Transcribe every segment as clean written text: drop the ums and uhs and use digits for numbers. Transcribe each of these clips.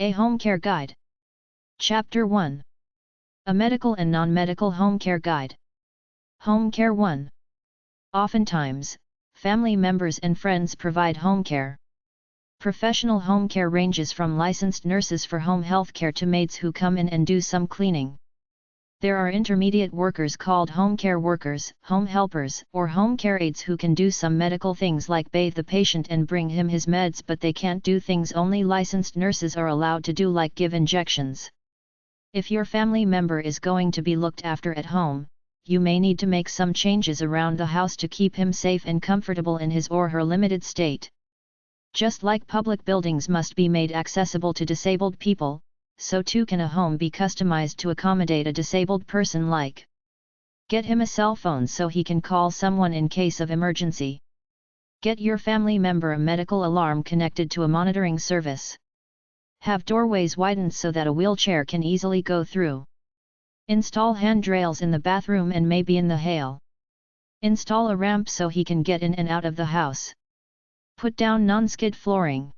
A Home Care Guide. Chapter 1. A Medical and Non-Medical Home Care Guide. Home Care 1. Oftentimes, family members and friends provide home care. Professional home care ranges from licensed nurses for home health care to maids who come in and do some cleaning. There are intermediate workers called home care workers, home helpers, or home care aides who can do some medical things like bathe the patient and bring him his meds, but they can't do things only licensed nurses are allowed to do, like give injections. If your family member is going to be looked after at home, you may need to make some changes around the house to keep him safe and comfortable in his or her limited state. Just like public buildings must be made accessible to disabled people, so too can a home be customized to accommodate a disabled person, like get him a cell phone so he can call someone in case of emergency. Get your family member a medical alarm connected to a monitoring service. Have doorways widened so that a wheelchair can easily go through. Install handrails in the bathroom and maybe in the hall. Install a ramp so he can get in and out of the house. Put down non-skid flooring.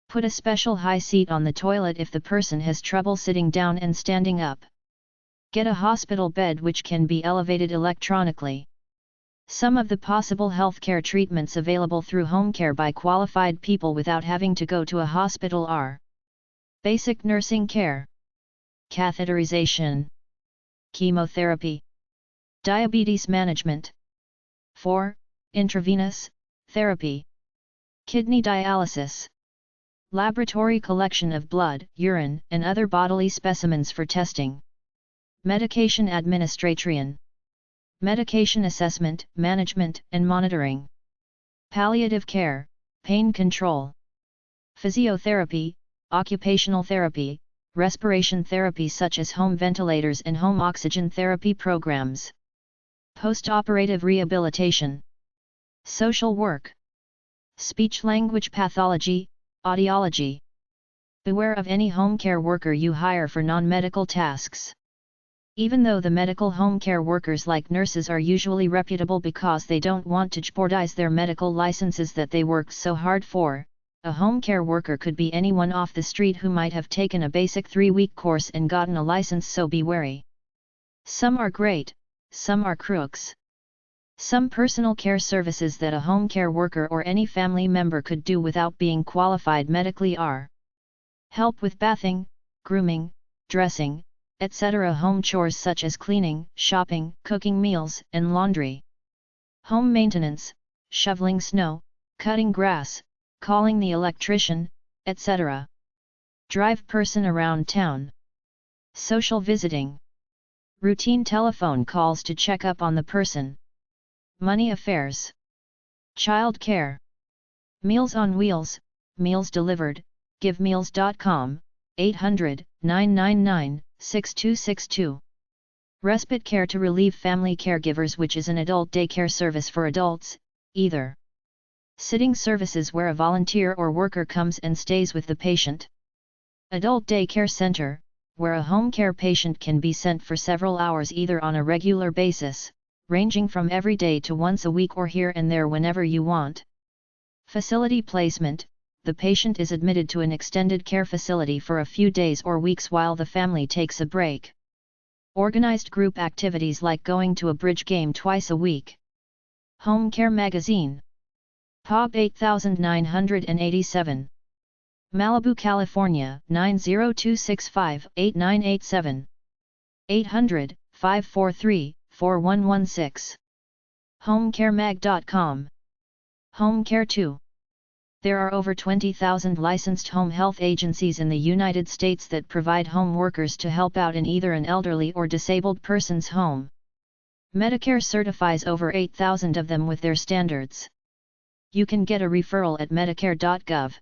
Put a special high seat on the toilet if the person has trouble sitting down and standing up. Get a hospital bed which can be elevated electronically. Some of the possible healthcare treatments available through home care by qualified people without having to go to a hospital are: basic nursing care, catheterization, chemotherapy, diabetes management. 4. Intravenous therapy, kidney dialysis, laboratory collection of blood, urine, and other bodily specimens for testing, medication administration, medication assessment, management, and monitoring, palliative care, pain control, physiotherapy, occupational therapy, respiration therapy such as home ventilators and home oxygen therapy programs, post-operative rehabilitation, social work, speech-language pathology, audiology. Beware of any home care worker you hire for non-medical tasks. Even though the medical home care workers like nurses are usually reputable because they don't want to jeopardize their medical licenses that they worked so hard for, a home care worker could be anyone off the street who might have taken a basic 3-week course and gotten a license, so be wary. Some are great, some are crooks. Some personal care services that a home care worker or any family member could do without being qualified medically are: help with bathing, grooming, dressing, etc. Home chores such as cleaning, shopping, cooking meals, and laundry. Home maintenance, shoveling snow, cutting grass, calling the electrician, etc. Drive person around town. Social visiting. Routine telephone calls to check up on the person. Money affairs. Child care. Meals on Wheels, meals delivered, givemeals.com, 800-999-6262. Respite care to relieve family caregivers, which is an adult daycare service for adults, either. Sitting services where a volunteer or worker comes and stays with the patient. Adult daycare center, where a home care patient can be sent for several hours either on a regular basis, ranging from every day to once a week, or here and there whenever you want. Facility placement, the patient is admitted to an extended care facility for a few days or weeks while the family takes a break. Organized group activities like going to a bridge game twice a week. Home Care Magazine. epub 8987. Malibu, California, 90265-8987. 800-543-4116. HomeCareMag.com. Home Care 2. There are over 20,000 licensed home health agencies in the United States that provide home workers to help out in either an elderly or disabled person's home. Medicare certifies over 8,000 of them with their standards. You can get a referral at Medicare.gov.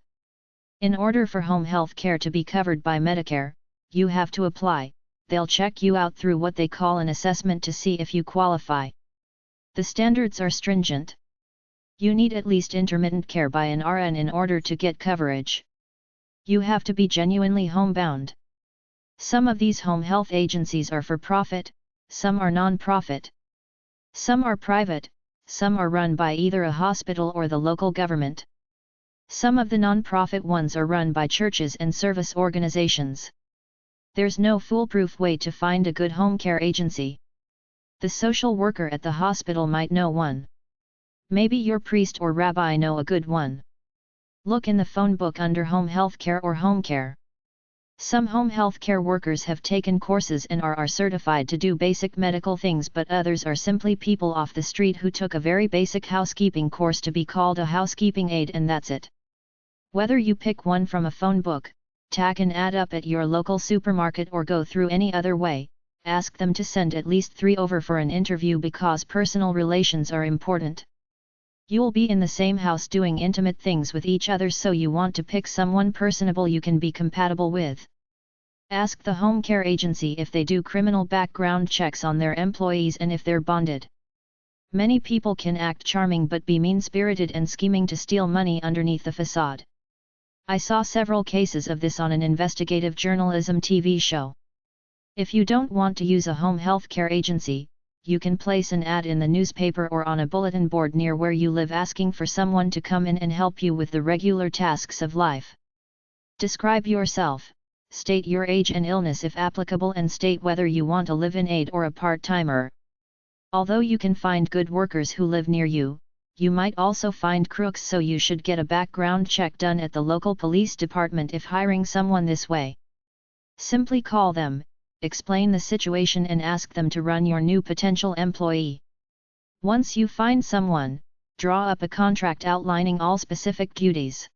In order for home health care to be covered by Medicare, you have to apply. They'll check you out through what they call an assessment to see if you qualify. The standards are stringent. You need at least intermittent care by an RN in order to get coverage. You have to be genuinely homebound. Some of these home health agencies are for profit, some are non-profit. Some are private, some are run by either a hospital or the local government. Some of the non-profit ones are run by churches and service organizations. There's no foolproof way to find a good home care agency. The social worker at the hospital might know one. Maybe your priest or rabbi know a good one. Look in the phone book under home health care or home care. Some home health care workers have taken courses and are certified to do basic medical things, but others are simply people off the street who took a very basic housekeeping course to be called a housekeeping aide, and that's it. Whether you pick one from a phone book, tack an ad up at your local supermarket, or go through any other way, ask them to send at least 3 over for an interview, because personal relations are important. You'll be in the same house doing intimate things with each other, so you want to pick someone personable you can be compatible with. Ask the home care agency if they do criminal background checks on their employees and if they're bonded. Many people can act charming but be mean-spirited and scheming to steal money underneath the facade. I saw several cases of this on an investigative journalism TV show. If you don't want to use a home health care agency, you can place an ad in the newspaper or on a bulletin board near where you live, asking for someone to come in and help you with the regular tasks of life. Describe yourself, state your age and illness if applicable, and state whether you want a live-in aide or a part-timer. Although you can find good workers who live near you, you might also find crooks, so you should get a background check done at the local police department if hiring someone this way. Simply call them, explain the situation, and ask them to run your new potential employee. Once you find someone, draw up a contract outlining all specific duties.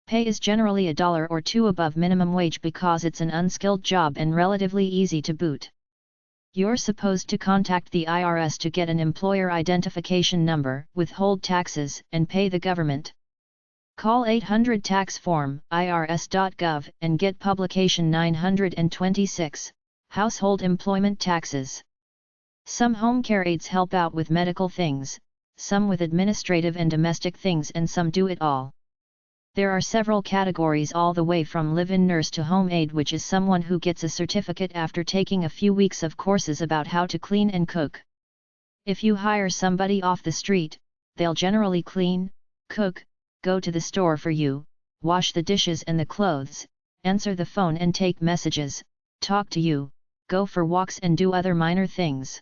Pay is generally $1 or $2 above minimum wage because it's an unskilled job and relatively easy to boot. You're supposed to contact the IRS to get an employer identification number, withhold taxes, and pay the government. Call 800 Tax Form, irs.gov, and get publication 926, Household Employment Taxes. Some home care aides help out with medical things, some with administrative and domestic things, and some do it all. There are several categories, all the way from live-in nurse to home aide, which is someone who gets a certificate after taking a few weeks of courses about how to clean and cook. If you hire somebody off the street, they'll generally clean, cook, go to the store for you, wash the dishes and the clothes, answer the phone and take messages, talk to you, go for walks and do other minor things.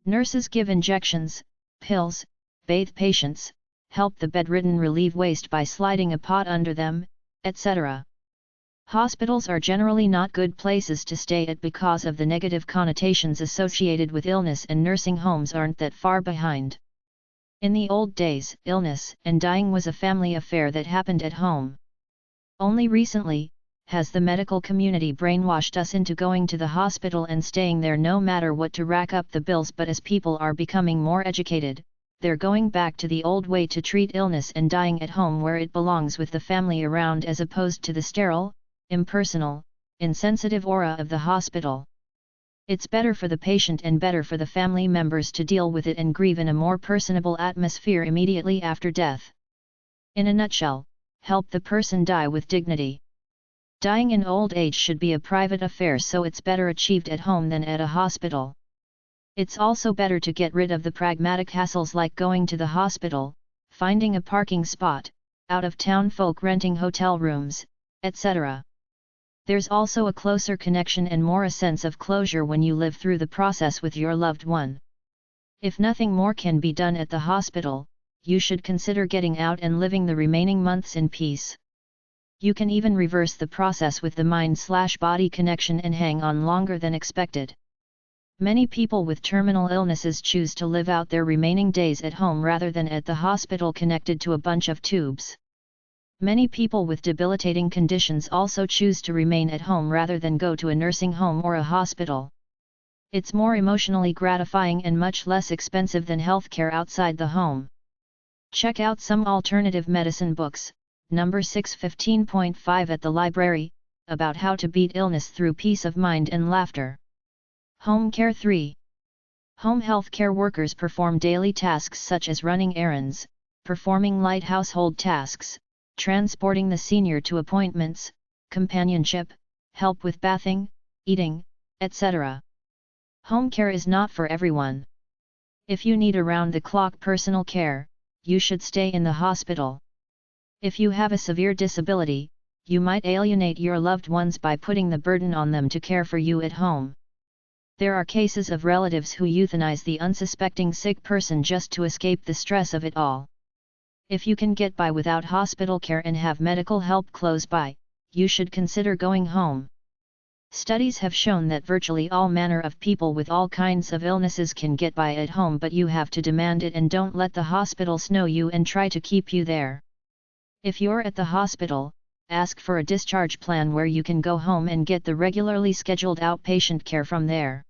Nurses give injections, pills, bathe patients, help the bedridden relieve waste by sliding a pot under them, etc. Hospitals are generally not good places to stay at because of the negative connotations associated with illness, and nursing homes aren't that far behind. In the old days, illness and dying was a family affair that happened at home. Only recently has the medical community brainwashed us into going to the hospital and staying there no matter what to rack up the bills, but as people are becoming more educated, they're going back to the old way to treat illness and dying at home, where it belongs with the family around, as opposed to the sterile, impersonal, insensitive aura of the hospital. It's better for the patient and better for the family members to deal with it and grieve in a more personable atmosphere immediately after death. In a nutshell, help the person die with dignity. Dying in old age should be a private affair, so it's better achieved at home than at a hospital. It's also better to get rid of the pragmatic hassles like going to the hospital, finding a parking spot, out-of-town folk renting hotel rooms, etc. There's also a closer connection and more a sense of closure when you live through the process with your loved one. If nothing more can be done at the hospital, you should consider getting out and living the remaining months in peace. You can even reverse the process with the mind/body connection and hang on longer than expected. Many people with terminal illnesses choose to live out their remaining days at home rather than at the hospital connected to a bunch of tubes. Many people with debilitating conditions also choose to remain at home rather than go to a nursing home or a hospital. It's more emotionally gratifying and much less expensive than healthcare outside the home. Check out some alternative medicine books, number 615.5 at the library, about how to beat illness through peace of mind and laughter. Home Care 3. Home health care workers perform daily tasks such as running errands, performing light household tasks, transporting the senior to appointments, companionship, help with bathing, eating, etc. Home care is not for everyone. If you need around-the-clock personal care, you should stay in the hospital. If you have a severe disability, you might alienate your loved ones by putting the burden on them to care for you at home. There are cases of relatives who euthanize the unsuspecting sick person just to escape the stress of it all. If you can get by without hospital care and have medical help close by, you should consider going home. Studies have shown that virtually all manner of people with all kinds of illnesses can get by at home, but you have to demand it and don't let the hospitals know you and try to keep you there. If you're at the hospital, ask for a discharge plan where you can go home and get the regularly scheduled outpatient care from there.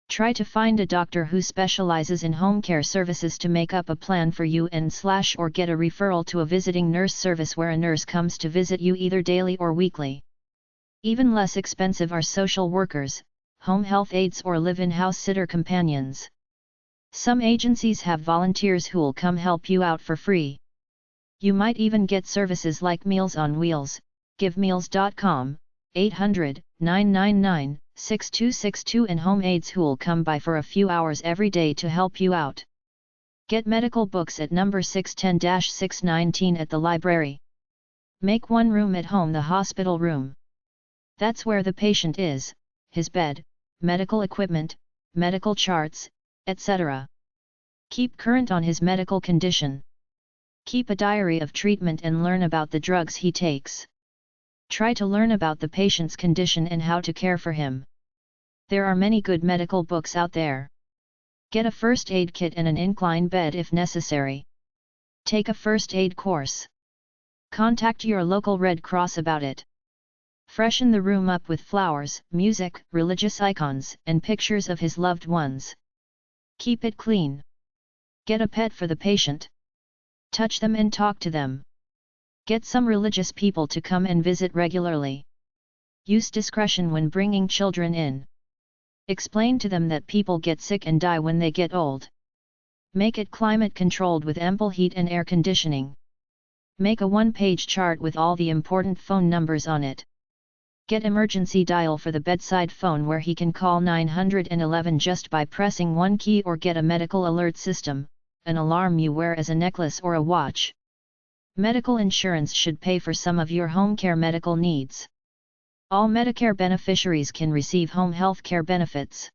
Try to find a doctor who specializes in home care services to make up a plan for you or get a referral to a visiting nurse service where a nurse comes to visit you either daily or weekly. Even less expensive are social workers, home health aides or live-in house sitter companions. Some agencies have volunteers who'll come help you out for free. You might even get services like Meals on Wheels, GiveMeals.com, 800-999-6262 and home aides who'll come by for a few hours every day to help you out. Get medical books at number 610-619 at the library. Make one room at home the hospital room. That's where the patient is, his bed, medical equipment, medical charts, etc. Keep current on his medical condition. Keep a diary of treatment and learn about the drugs he takes. Try to learn about the patient's condition and how to care for him. There are many good medical books out there. Get a first aid kit and an incline bed if necessary. Take a first aid course. Contact your local Red Cross about it. Freshen the room up with flowers, music, religious icons, and pictures of his loved ones. Keep it clean. Get a pet for the patient. Touch them and talk to them. Get some religious people to come and visit regularly. Use discretion when bringing children in. Explain to them that people get sick and die when they get old. Make it climate controlled with ample heat and air conditioning. Make a one-page chart with all the important phone numbers on it. Get emergency dial for the bedside phone where he can call 911 just by pressing one key, or get a medical alert system, an alarm you wear as a necklace or a watch. Medical insurance should pay for some of your home care medical needs. All Medicare beneficiaries can receive home health care benefits.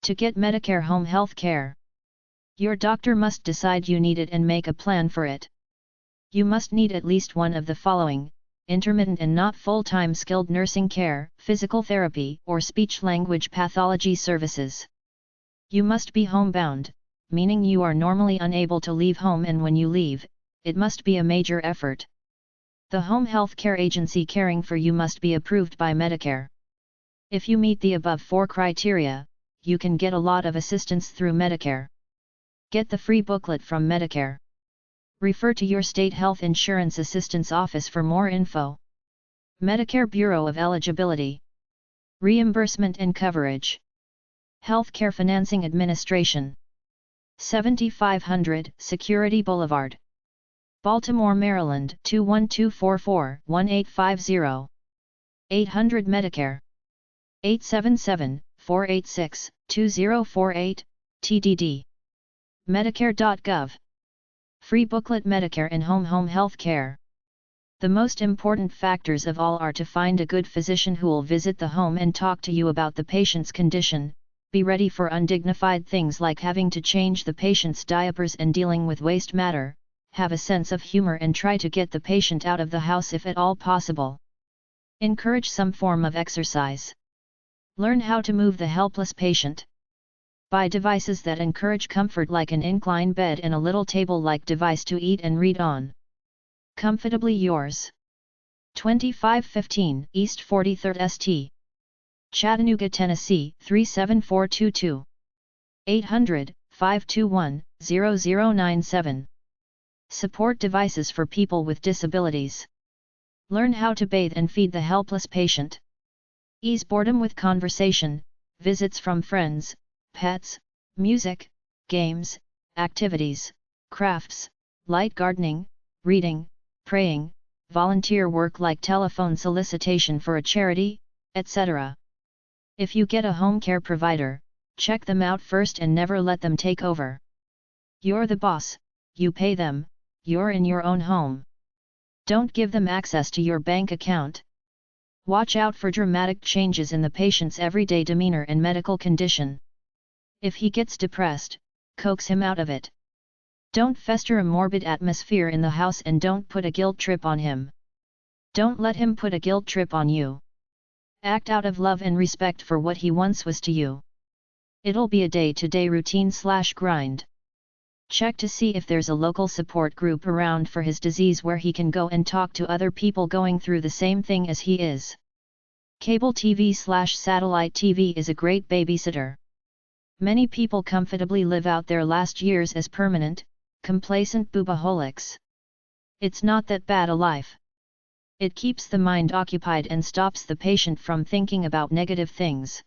To get Medicare home health care, your doctor must decide you need it and make a plan for it. You must need at least one of the following: intermittent and not full-time skilled nursing care, physical therapy, or speech-language pathology services. You must be homebound, meaning you are normally unable to leave home, and when you leave, it must be a major effort. The home health care agency caring for you must be approved by Medicare. If you meet the above 4 criteria, you can get a lot of assistance through Medicare. Get the free booklet from Medicare. Refer to your state health insurance assistance office for more info. Medicare Bureau of Eligibility. Reimbursement and Coverage. Healthcare Financing Administration. 7500 Security Boulevard, Baltimore, Maryland 21244-1850. 800 Medicare. 877-486-2048, TDD. Medicare.gov. Free booklet Medicare and Home Health Care. The most important factors of all are to find a good physician who will visit the home and talk to you about the patient's condition, be ready for undignified things like having to change the patient's diapers and dealing with waste matter, have a sense of humor and try to get the patient out of the house if at all possible. Encourage some form of exercise. Learn how to move the helpless patient. Buy devices that encourage comfort like an incline bed and a little table-like device to eat and read on. Comfortably yours. 2515 East 43rd St. Chattanooga, Tennessee 37422. 800-521-0097. Support devices for people with disabilities. Learn how to bathe and feed the helpless patient. Ease boredom with conversation, visits from friends, pets, music, games, activities, crafts, light gardening, reading, praying, volunteer work like telephone solicitation for a charity, etc. If you get a home care provider, check them out first and never let them take over. You're the boss, you pay them, you're in your own home. Don't give them access to your bank account. Watch out for dramatic changes in the patient's everyday demeanor and medical condition. If he gets depressed, coax him out of it. Don't fester a morbid atmosphere in the house and don't put a guilt trip on him. Don't let him put a guilt trip on you. Act out of love and respect for what he once was to you. It'll be a day-to-day routine/grind. Check to see if there's a local support group around for his disease where he can go and talk to other people going through the same thing as he is. Cable TV/satellite TV is a great babysitter. Many people comfortably live out their last years as permanent, complacent boobaholics. It's not that bad a life. It keeps the mind occupied and stops the patient from thinking about negative things.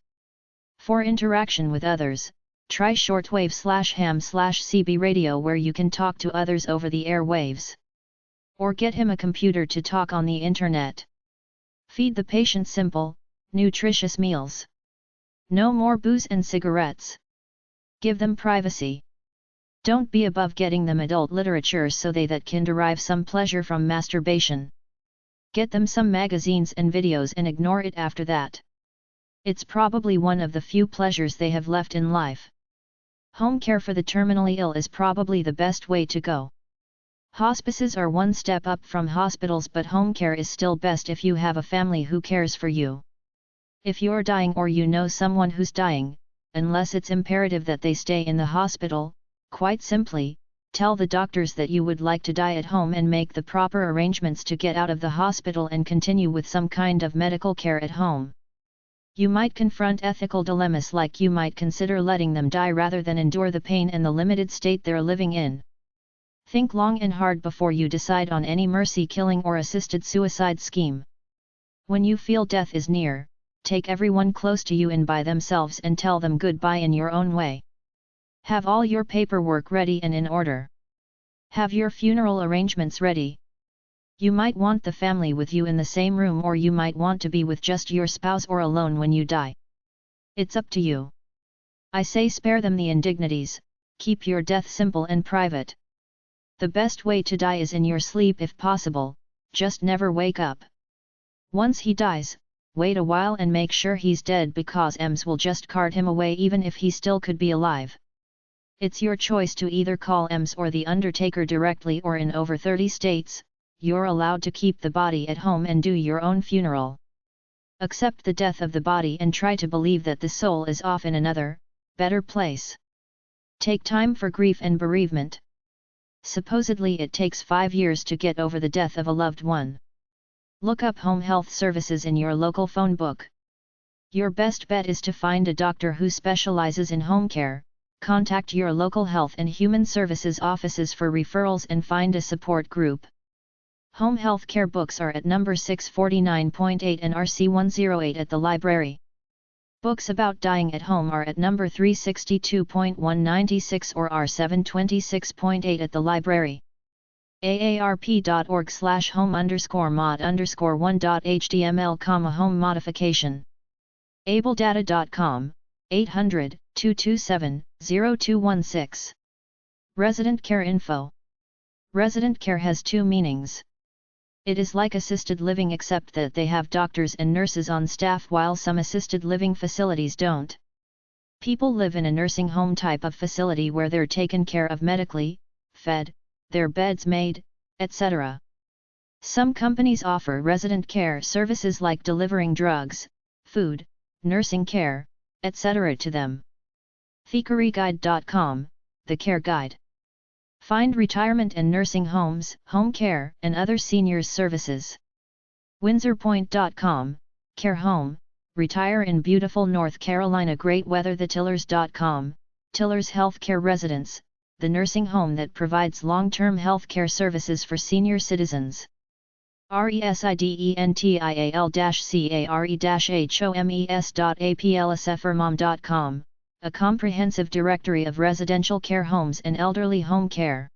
For interaction with others, try shortwave/ham/CB radio where you can talk to others over the airwaves. Or get him a computer to talk on the internet. Feed the patient simple, nutritious meals. No more booze and cigarettes. Give them privacy. Don't be above getting them adult literature so that can derive some pleasure from masturbation. Get them some magazines and videos and ignore it after that. It's probably one of the few pleasures they have left in life. Home care for the terminally ill is probably the best way to go. Hospices are one step up from hospitals, but home care is still best if you have a family who cares for you. If you're dying or you know someone who's dying, unless it's imperative that they stay in the hospital, quite simply, tell the doctors that you would like to die at home and make the proper arrangements to get out of the hospital and continue with some kind of medical care at home. You might confront ethical dilemmas like you might consider letting them die rather than endure the pain and the limited state they're living in. Think long and hard before you decide on any mercy killing or assisted suicide scheme. When you feel death is near, take everyone close to you in by themselves and tell them goodbye in your own way. Have all your paperwork ready and in order. Have your funeral arrangements ready. You might want the family with you in the same room, or you might want to be with just your spouse or alone when you die. It's up to you. I say spare them the indignities, keep your death simple and private. The best way to die is in your sleep if possible, just never wake up. Once he dies, wait a while and make sure he's dead, because EMS will just cart him away even if he still could be alive. It's your choice to either call EMS or the undertaker directly, or in over 30 states, you're allowed to keep the body at home and do your own funeral. Accept the death of the body and try to believe that the soul is off in another, better place. Take time for grief and bereavement. Supposedly it takes 5 years to get over the death of a loved one. Look up home health services in your local phone book. Your best bet is to find a doctor who specializes in home care. Contact your local health and human services offices for referrals and find a support group. Home health care books are at number 649.8 and RC108 at the library. Books about dying at home are at number 362.196 or R726.8 at the library. aarp.org/home_mod_1.html, home modification. abledata.com, 800-227-0216. Resident care info. Resident care has two meanings. It is like assisted living except that they have doctors and nurses on staff while some assisted living facilities don't. People live in a nursing home type of facility where they're taken care of medically, fed, their beds made, etc. Some companies offer resident care services like delivering drugs, food, nursing care, etc. to them. TheCareGuide.com, the care guide. Find retirement and nursing homes, home care, and other seniors services. WindsorPoint.com, care home, retire in beautiful North Carolina. Great weather. TheTillers.com, Tillers Healthcare Residence, the nursing home that provides long-term health care services for senior citizens. residentialcare-homes.aplsfirmom.com, a comprehensive directory of residential care homes and elderly home care.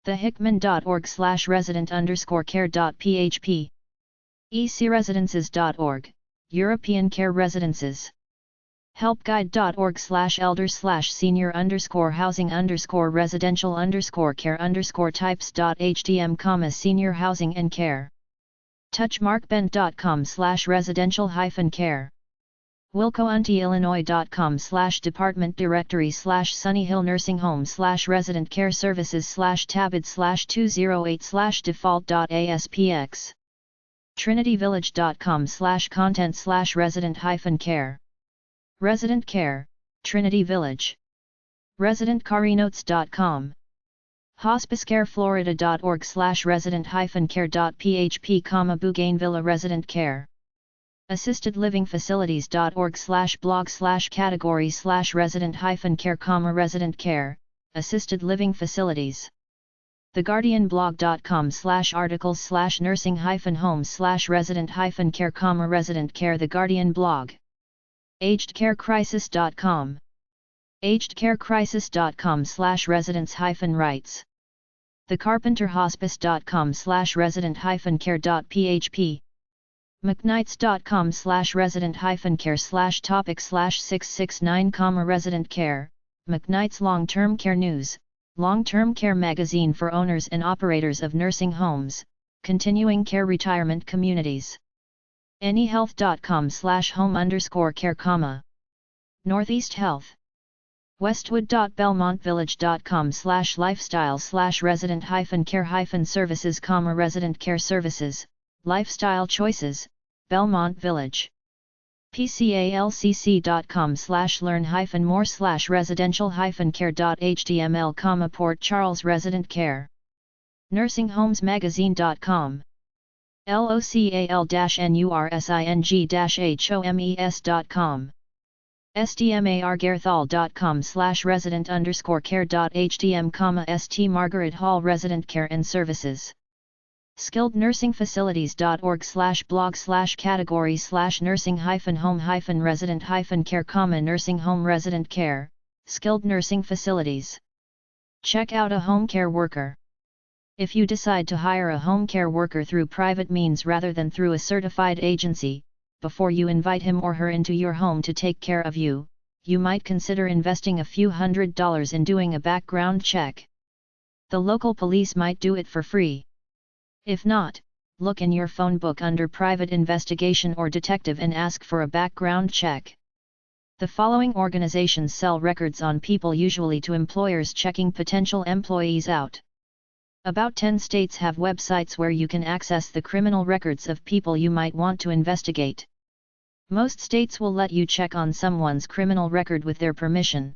thehickman.org/resident_care.php. ecresidences.org, European care residences. helpguide.org/elder/senior_residential_care_types.htm, senior housing and care. touchmarkbend.com/residential-care. wilcountyillinois.com/department directory/sunnyhill nursing home/resident care services/tabid/208/default.aspx. trinityvillage.com/content/resident-care. Resident care, Trinity Village. residentcarenotes.com. hospicecareflorida.org/resident-care.php, Bougainville resident care. assistedlivingfacilities.org/blog/category/resident-care, resident care, assisted living facilities. theguardianblog.com/articles/nursing-homes/resident-care, resident care. The Guardian blog. agedcarecrisis.com. agedcarecrisis.com/residents-rights. thecarpenterhospice.com/resident-care.php. mcknights.com/resident-care/topic/669, resident care, McKnight's Long-Term Care News, long-term care magazine for owners and operators of nursing homes, continuing care retirement communities. anyhealth.com/home_care, Northeast Health. westwood.belmontvillage.com/lifestyle/resident-care-services, resident care services, lifestyle choices, Belmont Village. pcalcc.com/learn-more/residential-care.html, Port Charles resident care. nursingHomesMagazine.com. local-nursing-homes.com. stmargarethal.com/resident-care.htm, St. Margaret Hall resident care and services. skillednursingfacilities.org/blog/category/nursing-home-resident-care, nursing home resident care, skilled nursing facilities. Check out a home care worker. If you decide to hire a home care worker through private means rather than through a certified agency, before you invite him or her into your home to take care of you, you might consider investing a few $100s in doing a background check. The local police might do it for free. If not, look in your phone book under Private Investigation or Detective and ask for a background check. The following organizations sell records on people, usually to employers checking potential employees out. About 10 states have websites where you can access the criminal records of people you might want to investigate. Most states will let you check on someone's criminal record with their permission.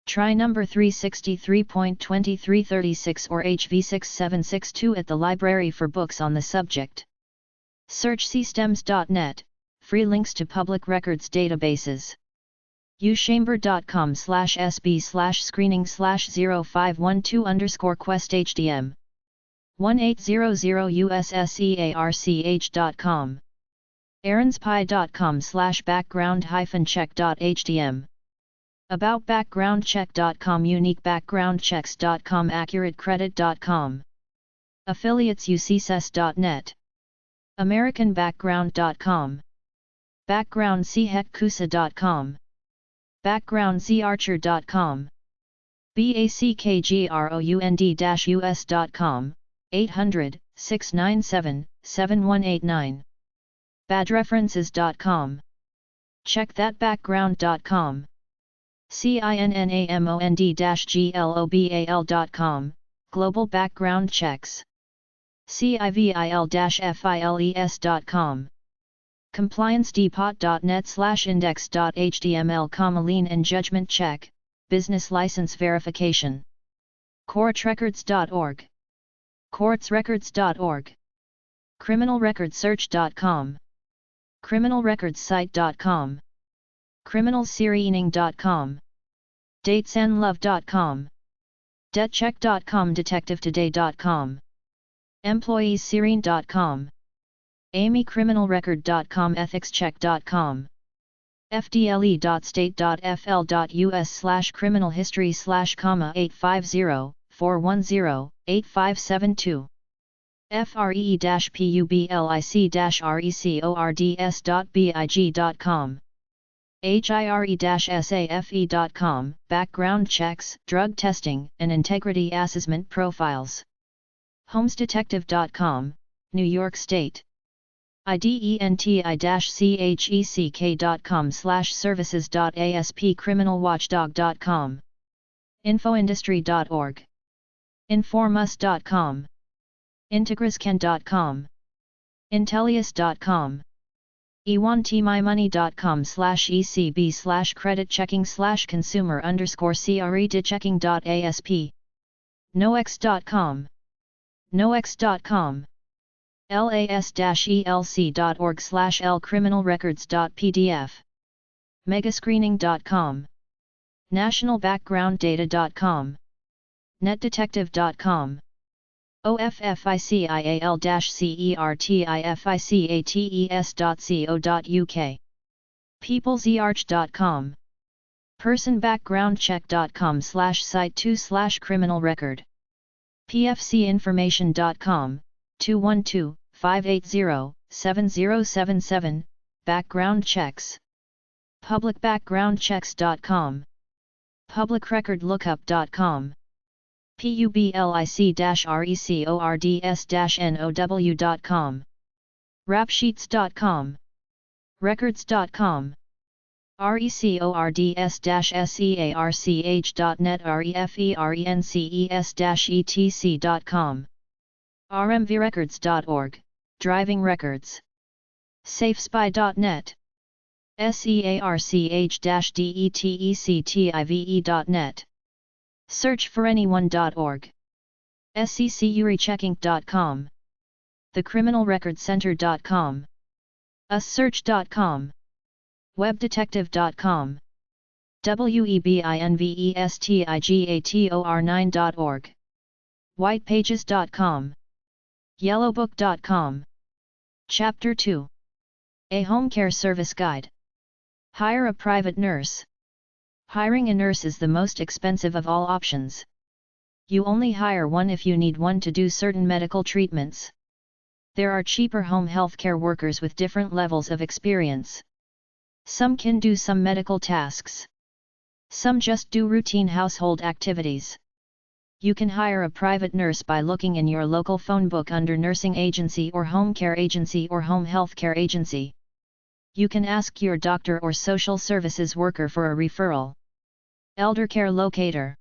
Try number 363.2336 or HV6762 at the library for books on the subject. Search cstems.net, free links to public records databases. uchamber.com/sb/screening/0512_quest-hdm. 1800USSEARCH.com. aaronspie.com/background-check.htm. aboutbackgroundcheck.com, uniquebackgroundchecks.com, accuratecredit.com. affiliates uccess.net. americanbackground.com. backgroundchetkusa.com. backgroundcarcher.com. background-us.com, 800-697-7189. badreferences.com. checkthatbackground.com. cinnamond-global.com, global background checks. civil-files.com. compliancedepot.net/index.html, lien and judgment check, business license verification. courtrecords.org. courtsrecords.org. criminalrecordsearch.com. criminalrecordssite.com. criminalscreening.com. datesandlove.com. debtcheck.com, detectivetoday.com. employeesserene.com. amycriminalrecord.com, ethicscheck.com. fdle.state.fl.us/criminalhistory/850-410-8572. free-public-records.big.com. HIRE-SAFE.com, background checks, drug testing, and integrity assessment profiles. HomesDetective.com, New York State. IDENTI-CHECK.com/services.asp criminalwatchdog.com. Infoindustry.org. Informus.com. Integriscan.com. Intellius.com. ewantimymoney.com/ecb/credit-checking/consumer_credechecking.asp. nox.com. nox.com. las-elc.org/lcriminalrecords.pdf. megascreening.com. nationalbackgrounddata.com. netdetective.com. official-certificates.co.uk. peoplesarch.com. personbackgroundcheck.com/site2/criminal-record. pfcinformation.com, 212-580-7077, background checks. publicbackgroundchecks.com. publicrecordlookup.com. public-records-now.com. rapsheets.com. records.com. records-search.net. references-etc.com. rmvrecords.org, driving records. safespy.net. search-detective.net. searchforanyone.org. securechecking.com. thecriminalrecordcenter.com. ussearch.com. webdetective.com. webinvestigator9.org. whitepages.com. yellowbook.com. Chapter 2. A Homecare Service Guide. Hire a private nurse. Hiring a nurse is the most expensive of all options. You only hire one if you need one to do certain medical treatments. There are cheaper home healthcare workers with different levels of experience. Some can do some medical tasks. Some just do routine household activities. You can hire a private nurse by looking in your local phone book under nursing agency or home care agency or home healthcare agency. You can ask your doctor or social services worker for a referral. Eldercare Locator.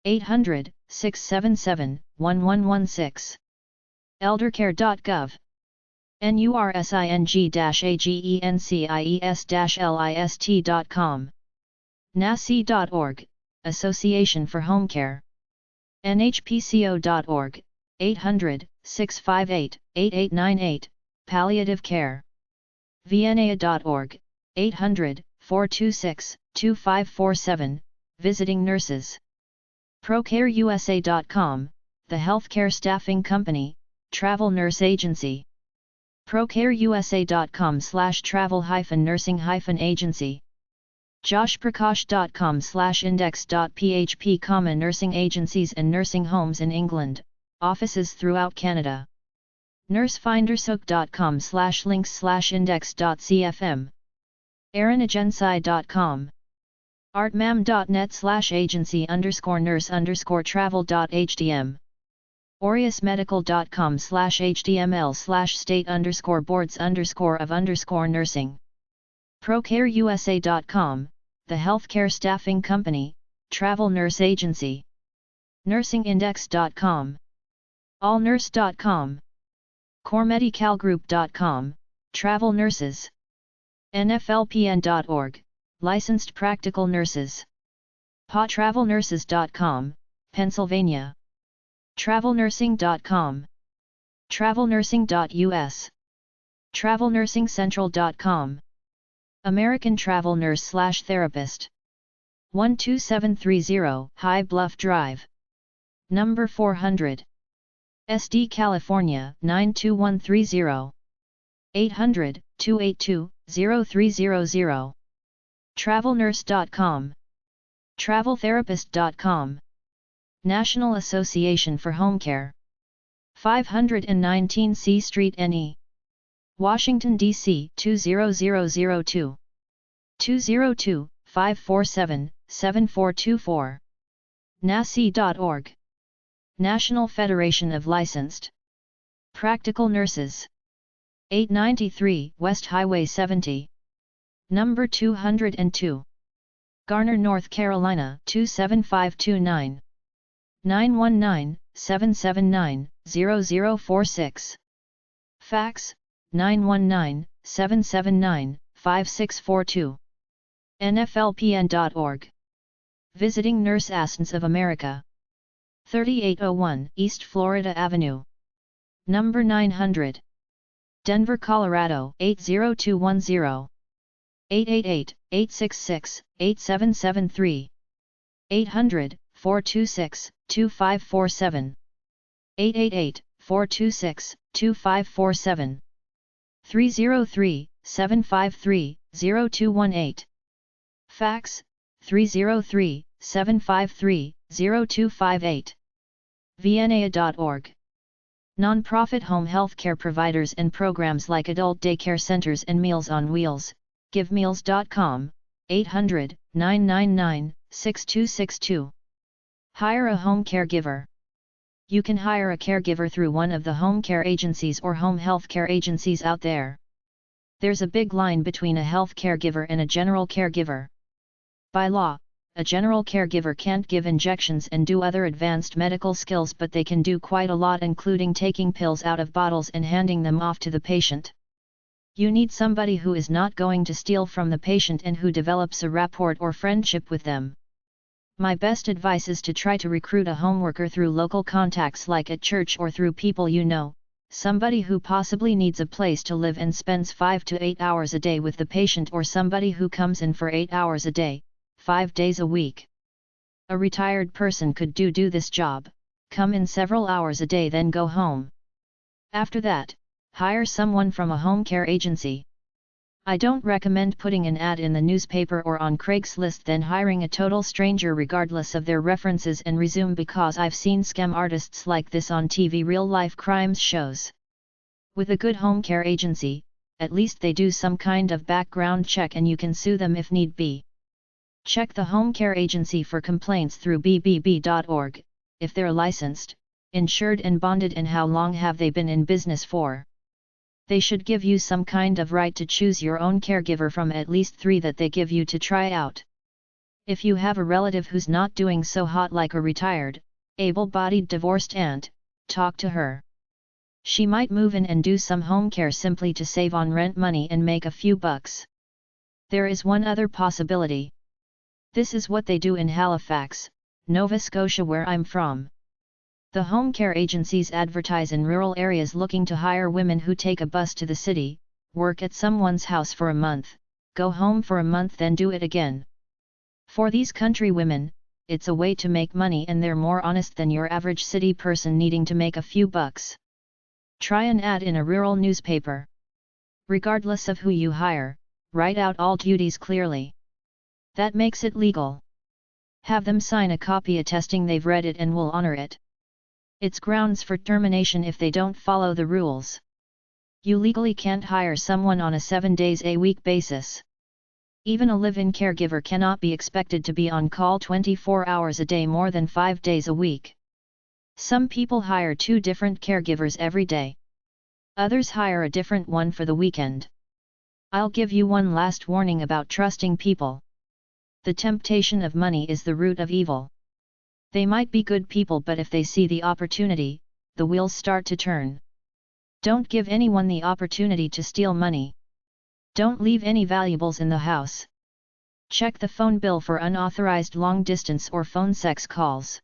800-677-1116. eldercare.gov. nursing-agencies-list.com. nasi.org, Association for Home Care. nhpco.org, 800-658-8898, Palliative Care. vna.org, 800-426-2547, Visiting Nurses. ProcareUSA.com, the healthcare staffing company, travel nurse agency. ProcareUSA.com/travel-nursing-agency. joshprakash.com/index.php, nursing agencies and nursing homes in England, offices throughout Canada. nursefindersook.com/links/index.cfm. aaronagency.com. artmam.net/agency_nurse_travel.hdm. aureusmedical.com/html/state_boards_of_nursing. ProcareUSA.com, the healthcare staffing company, travel nurse agency. nursingindex.com. allnurse.com. coremedicalgroup.com, travel nurses. nflpn.org, licensed practical nurses. patravelnurses.com, Pennsylvania. travelnursing.com. travelnursing.us. travelnursingcentral.com. American Travel Nurse/Therapist. 12730 High Bluff Drive. Number 400. SD California 92130. 800-282-0300. travelnurse.com. traveltherapist.com. National Association for Home Care. 519 C Street NE. Washington, D.C. 20002. 202-547-7424. NACI.org. National Federation of Licensed Practical Nurses. 893 West Highway 70. Number 202. Garner, North Carolina 27529. 919-779-0046. Fax, 919-779-5642. NFLPN.org. Visiting Nurse Assistants of America. 3801 East Florida Avenue. Number 900. Denver, Colorado 80210. 888-866-8773. 800-426-2547. 888-426-2547. 303-753-0218. Fax, 303-753-0258. VNA.org. Non-profit home health care providers and programs like adult daycare centers and Meals on Wheels. GiveMeals.com, 800-999-6262. Hire a home caregiver. You can hire a caregiver through one of the home care agencies or home health care agencies out there. There's a big line between a health caregiver and a general caregiver. By law, a general caregiver can't give injections and do other advanced medical skills, but they can do quite a lot, including taking pills out of bottles and handing them off to the patient. You need somebody who is not going to steal from the patient and who develops a rapport or friendship with them. My best advice is to try to recruit a home worker through local contacts like at church or through people you know, somebody who possibly needs a place to live and spends 5 to 8 hours a day with the patient, or somebody who comes in for 8 hours a day, 5 days a week. A retired person could do this job, come in several hours a day then go home. After that, hire someone from a home care agency. I don't recommend putting an ad in the newspaper or on Craigslist then hiring a total stranger regardless of their references and resume, because I've seen scam artists like this on TV real-life crimes shows. With a good home care agency, at least they do some kind of background check and you can sue them if need be. Check the home care agency for complaints through bbb.org, if they're licensed, insured and bonded, and how long have they been in business for. They should give you some kind of right to choose your own caregiver from at least 3 that they give you to try out. If you have a relative who's not doing so hot, like a retired, able-bodied divorced aunt, talk to her. She might move in and do some home care simply to save on rent money and make a few bucks. There is one other possibility. This is what they do in Halifax, Nova Scotia, where I'm from. The home care agencies advertise in rural areas looking to hire women who take a bus to the city, work at someone's house for a month, go home for a month, then do it again. For these country women, it's a way to make money, and they're more honest than your average city person needing to make a few bucks. Try an ad in a rural newspaper. Regardless of who you hire, write out all duties clearly. That makes it legal. Have them sign a copy attesting they've read it and will honor it. It's grounds for termination if they don't follow the rules. You legally can't hire someone on a 7-days-a-week basis. Even a live-in caregiver cannot be expected to be on call 24 hours a day more than 5 days a week. Some people hire 2 different caregivers every day. Others hire a different one for the weekend. I'll give you one last warning about trusting people. The temptation of money is the root of evil. They might be good people, but if they see the opportunity, the wheels start to turn. Don't give anyone the opportunity to steal money. Don't leave any valuables in the house. Check the phone bill for unauthorized long-distance or phone sex calls.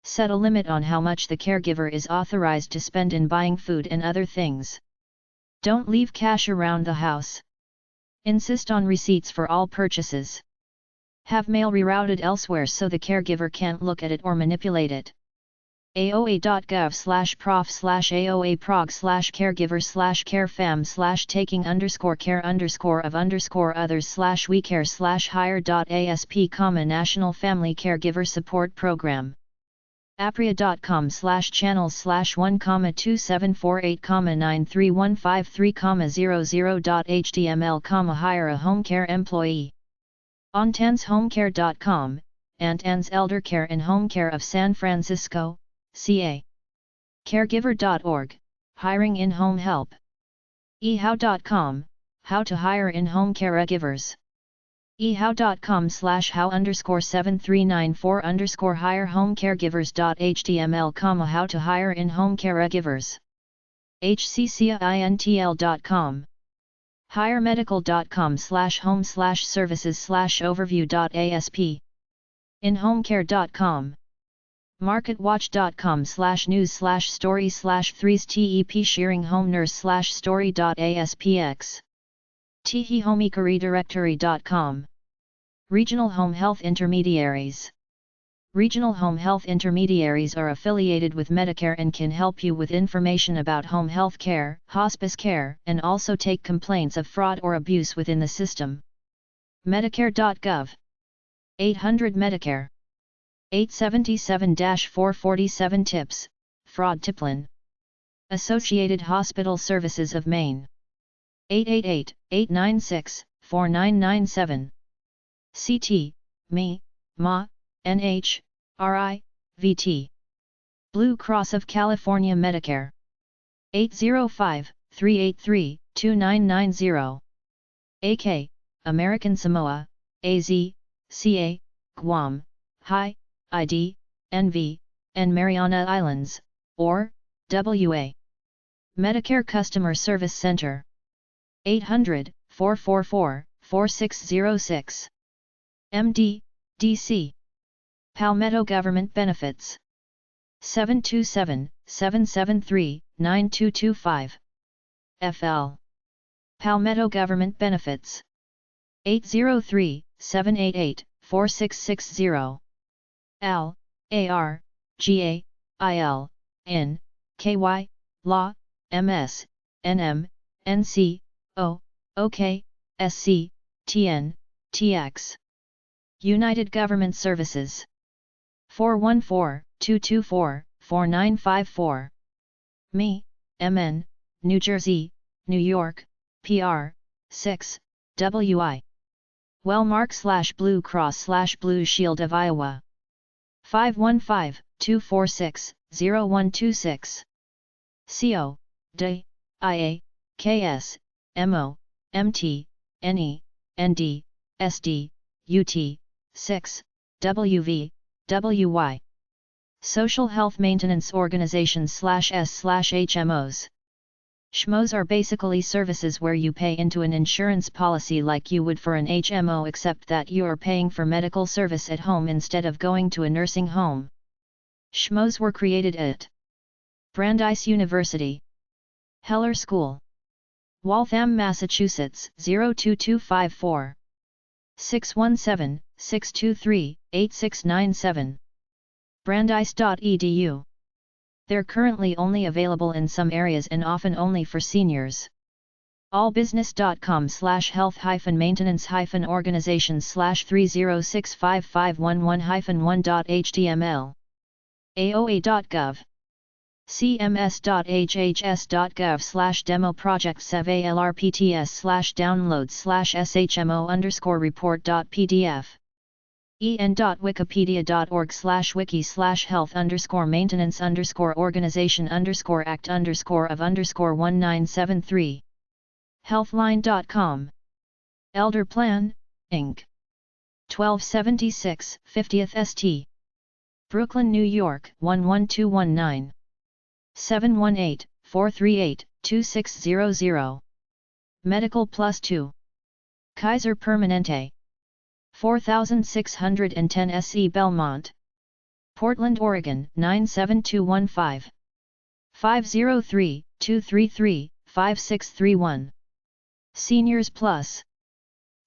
Set a limit on how much the caregiver is authorized to spend in buying food and other things. Don't leave cash around the house. Insist on receipts for all purchases. Have mail rerouted elsewhere so the caregiver can't look at it or manipulate it. aoa.gov/prof/aoa/prog/carefam/taking_care_others/wecare/hire.asp, National Family Caregiver Support Program. apria.com/channels/1,2748,93153,00.html, hire a home care employee. ontanshomecare.com, Antan's Elder Care and Home Care of San Francisco, CA. Caregiver.org, hiring in-home help. ehow.com, how to hire in-home caregivers. ehow.com/how_7394_ hire home caregivers.html, how to hire in-home caregivers. hccintl.com. hiremedical.com/home/services/overview.asp. inhomecare.com. marketwatch.com/news/stories/3s tep sharing home nurse/story.aspx. tehehomecare-directory.com. Regional Home Health Intermediaries. Regional Home Health Intermediaries are affiliated with Medicare and can help you with information about home health care, hospice care, and also take complaints of fraud or abuse within the system. Medicare.gov. 800 Medicare. 877-447 tips, fraud tipline. Associated Hospital Services of Maine. 888-896-4997. CT, ME, MA, NH, RI, VT. Blue Cross of California Medicare. 805-383-2990. AK, American Samoa, AZ, CA, Guam, Hi, ID, NV, and Mariana Islands, or WA. Medicare Customer Service Center. 800-444-4606. MD, DC. Palmetto Government Benefits. 727-773-9225. FL. Palmetto Government Benefits. 803-788-4660. L, AR, GA, IL, N, KY, LA, MS, NM, NC, O, OK, SC, TN, TX. United Government Services. 414-224-4954. Me, MN, New Jersey, New York, PR, 6, WI. Wellmark/Blue Cross/Blue Shield of Iowa. 515-246-0126. CO, DE, IA, KS, MO, MT, NE, ND, SD, UT, 6, WV, WY. Social Health Maintenance Organizations/S/HMOs. HMOs are basically services where you pay into an insurance policy like you would for an HMO, except that you are paying for medical service at home instead of going to a nursing home. HMOs were created at Brandeis University, Heller School, Waltham, Massachusetts 02254. 617-623-8697. Brandeis.edu. They're currently only available in some areas and often only for seniors. allbusiness.com/health-organizations/3065511-1.html. aoa.gov. cms.hhs.gov/demo project/salrpts/downloads/shmo_report.pdf. en.wikipedia.org/wiki/health_maintenance_organization_act_of_1973. Healthline.com. Elder Plan, Inc. 1276 50th St. Brooklyn, New York 11219. 718-438-2600. Medical Plus 2. Kaiser Permanente. 4610 SE Belmont. Portland, Oregon 97215. 503-233-5631. Seniors Plus.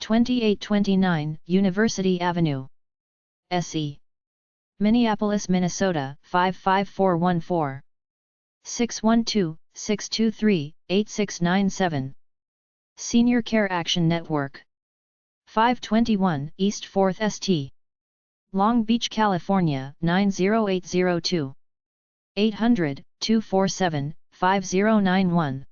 2829 University Avenue, SE. Minneapolis, Minnesota 55414. 612-623-8697. Senior Care Action Network. 521 East 4th St. Long Beach, California 90802. 800-247-5091.